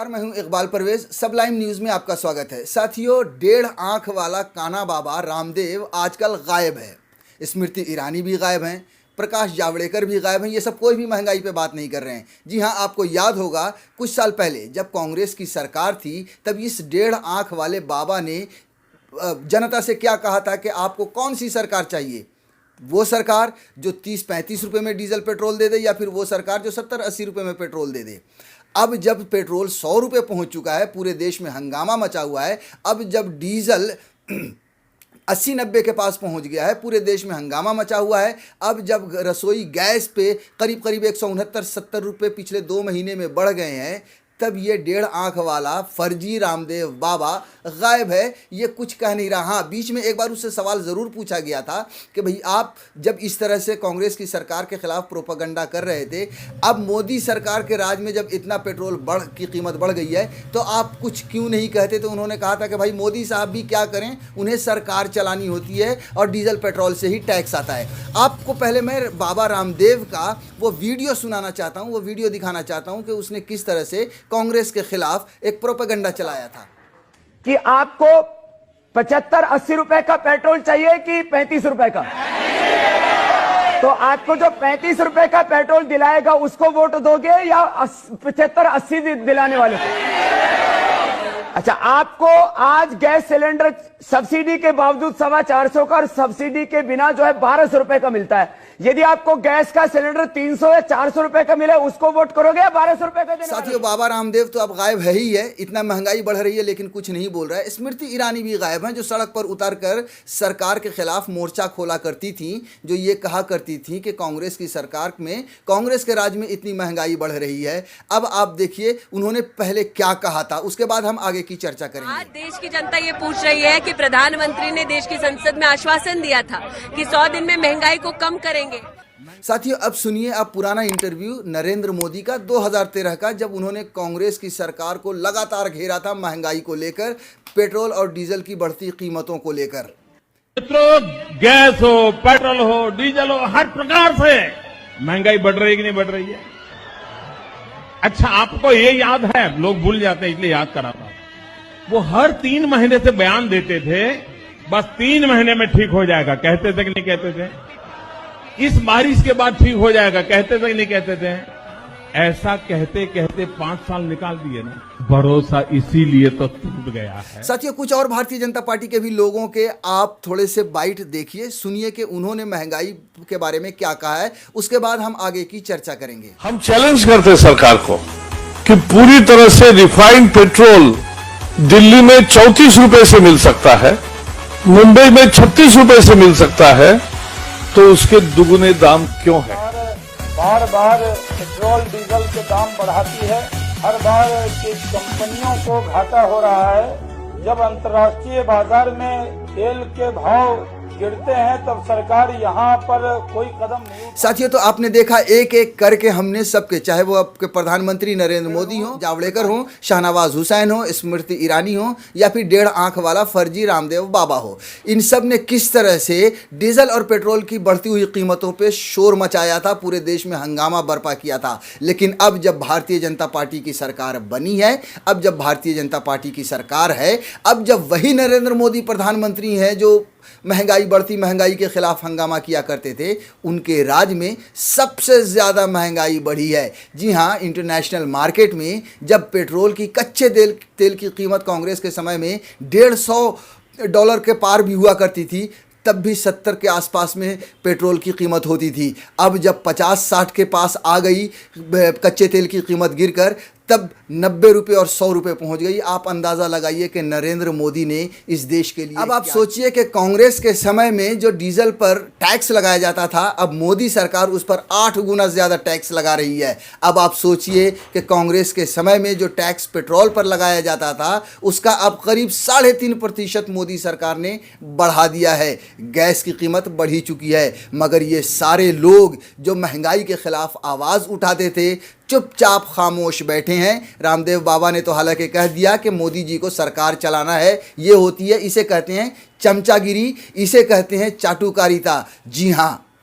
नमस्कार, मैं हूं इकबाल परवेज। सबलाइन न्यूज़ में आपका स्वागत है। साथियों, 1.5 आंख वाला काना बाबा रामदेव आजकल गायब है। स्मृति ईरानी भी गायब हैं, प्रकाश जावड़ेकर भी गायब हैं। ये सब कोई भी महंगाई पे बात नहीं कर रहे हैं। जी हाँ, आपको याद होगा कुछ साल पहले जब कांग्रेस की सरकार थी तब इस 1.5 आंख वाले बाबा ने जनता से क्या कहा था कि आपको कौन सी सरकार चाहिए, वो सरकार जो 30-35 रुपये में डीजल पेट्रोल दे दे या फिर वो सरकार जो 70-80 रुपये में पेट्रोल दे दे। अब जब पेट्रोल 100 रुपये पहुँच चुका है, पूरे देश में हंगामा मचा हुआ है। अब जब डीजल 80-90 के पास पहुंच गया है, पूरे देश में हंगामा मचा हुआ है। अब जब रसोई गैस पे करीब 169-70 रुपये पिछले 2 महीने में बढ़ गए हैं, तब ये 1.5 आंख वाला फर्जी रामदेव बाबा गायब है। ये कुछ कह नहीं रहा। हाँ, बीच में एक बार उससे सवाल ज़रूर पूछा गया था कि भाई आप जब इस तरह से कांग्रेस की सरकार के खिलाफ प्रोपेगेंडा कर रहे थे, अब मोदी सरकार के राज में जब इतना पेट्रोल की कीमत बढ़ गई है तो आप कुछ क्यों नहीं कहते। तो उन्होंने कहा था कि भाई मोदी साहब भी क्या करें, उन्हें सरकार चलानी होती है और डीजल पेट्रोल से ही टैक्स आता है। आपको पहले मैं बाबा रामदेव का वो वीडियो सुनाना चाहता हूँ, वो वीडियो दिखाना चाहता हूँ कि उसने किस तरह से कांग्रेस के खिलाफ एक प्रोपेगेंडा चलाया था। कि आपको 75-80 रुपए का पेट्रोल चाहिए कि 35 रुपए का? तो आपको जो 35 रुपए का पेट्रोल दिलाएगा उसको वोट दोगे या 75-80 दिलाने वाले को? अच्छा, आपको आज गैस सिलेंडर सब्सिडी के बावजूद 450 का और सब्सिडी के बिना जो है 1200 रुपए का मिलता है। यदि आपको गैस का सिलेंडर 300 या 400 रुपए का मिले, उसको वोट करोगे या 1200 रुपए का? साथियों, बाबा रामदेव तो अब गायब है ही है। इतना महंगाई बढ़ रही है लेकिन कुछ नहीं बोल रहा है। स्मृति ईरानी भी गायब हैं, जो सड़क पर उतरकर सरकार के खिलाफ मोर्चा खोला करती थी, जो ये कहा करती थी कि कांग्रेस की सरकार में, कांग्रेस के राज में इतनी महंगाई बढ़ रही है। अब आप देखिए उन्होंने पहले क्या कहा था, उसके बाद हम आगे की चर्चा करेंगे। आज देश की जनता ये पूछ रही है कि प्रधानमंत्री ने देश की संसद में आश्वासन दिया था कि 100 दिन में महंगाई को कम करेंगे। साथियों, अब सुनिए आप पुराना इंटरव्यू नरेंद्र मोदी का 2013 का, जब उन्होंने कांग्रेस की सरकार को लगातार घेरा था महंगाई को लेकर, पेट्रोल और डीजल की बढ़ती कीमतों को लेकर। गैस हो, पेट्रोल हो, डीजल हो, हर प्रकार से महंगाई बढ़ रही है कि नहीं बढ़ रही है? अच्छा, आपको ये याद है, लोग भूल जाते हैं इसलिए याद कराता, वो हर 3 महीने से बयान देते थे बस 3 महीने में ठीक हो जाएगा। कहते थे कि नहीं कहते थे? इस बारिश के बाद ठीक हो जाएगा, कहते थे कि नहीं कहते थे? ऐसा कहते कहते 5 साल निकाल दिए ना। भरोसा इसीलिए तो टूट गया है। साथियों, कुछ और भारतीय जनता पार्टी के भी लोगों के आप थोड़े से बाइट देखिए, सुनिए कि उन्होंने महंगाई के बारे में क्या कहा है। उसके बाद हम आगे की चर्चा करेंगे। हम चैलेंज करते सरकार को कि पूरी तरह से रिफाइंड पेट्रोल दिल्ली में 34 रुपए से मिल सकता है, मुंबई में 36 रुपए से मिल सकता है, तो उसके दुगुने दाम क्यों है? बार बार पेट्रोल डीजल के दाम बढ़ाती है, हर बार की कंपनियों को घाटा हो रहा है। जब अंतर्राष्ट्रीय बाजार में तेल के भाव गिरते हैं तब सरकार यहाँ पर कोई कदम नहीं। साथियों, तो आपने देखा एक एक करके हमने सबके, चाहे वो आपके प्रधानमंत्री नरेंद्र मोदी हो, जावड़ेकर हो, शाहनवाज हुसैन हो, स्मृति ईरानी हो या फिर 1.5 आंख वाला फर्जी रामदेव बाबा हो, इन सब ने किस तरह से डीजल और पेट्रोल की बढ़ती हुई कीमतों पे शोर मचाया था, पूरे देश में हंगामा बर्पा किया था। लेकिन अब जब भारतीय जनता पार्टी की सरकार बनी है, अब जब भारतीय जनता पार्टी की सरकार है, अब जब वही नरेंद्र मोदी प्रधानमंत्री हैं जो बढ़ती महंगाई के खिलाफ हंगामा किया करते थे, उनके राज में सबसे ज़्यादा महंगाई बढ़ी है। जी हाँ, इंटरनेशनल मार्केट में जब पेट्रोल की, कच्चे तेल की कीमत कांग्रेस के समय में $150 के पार भी हुआ करती थी, तब भी 70 के आसपास में पेट्रोल की कीमत होती थी। अब जब 50-60 के पास आ गई कच्चे तेल की कीमत गिरकर, तब 90 रुपये और 100 रुपये पहुँच गई। आप अंदाज़ा लगाइए कि नरेंद्र मोदी ने इस देश के लिए, अब आप सोचिए कि कांग्रेस के समय में जो डीजल पर टैक्स लगाया जाता था, अब मोदी सरकार उस पर 8 गुना ज़्यादा टैक्स लगा रही है। अब आप सोचिए कि कांग्रेस के समय में जो टैक्स पेट्रोल पर लगाया जाता था, उसका अब करीब 3.5% मोदी सरकार ने बढ़ा दिया है। गैस की कीमत बढ़ी चुकी है, मगर ये सारे लोग जो महंगाई के खिलाफ आवाज़ उठाते थे, चुपचाप खामोश बैठे हैं। रामदेव बाबा ने तो हालांकि कह दिया कि मोदी जी को सरकार चलाना है। ये होती है, इसे कहते हैं चमचागिरी, इसे कहते हैं चाटुकारिता। जी हाँ,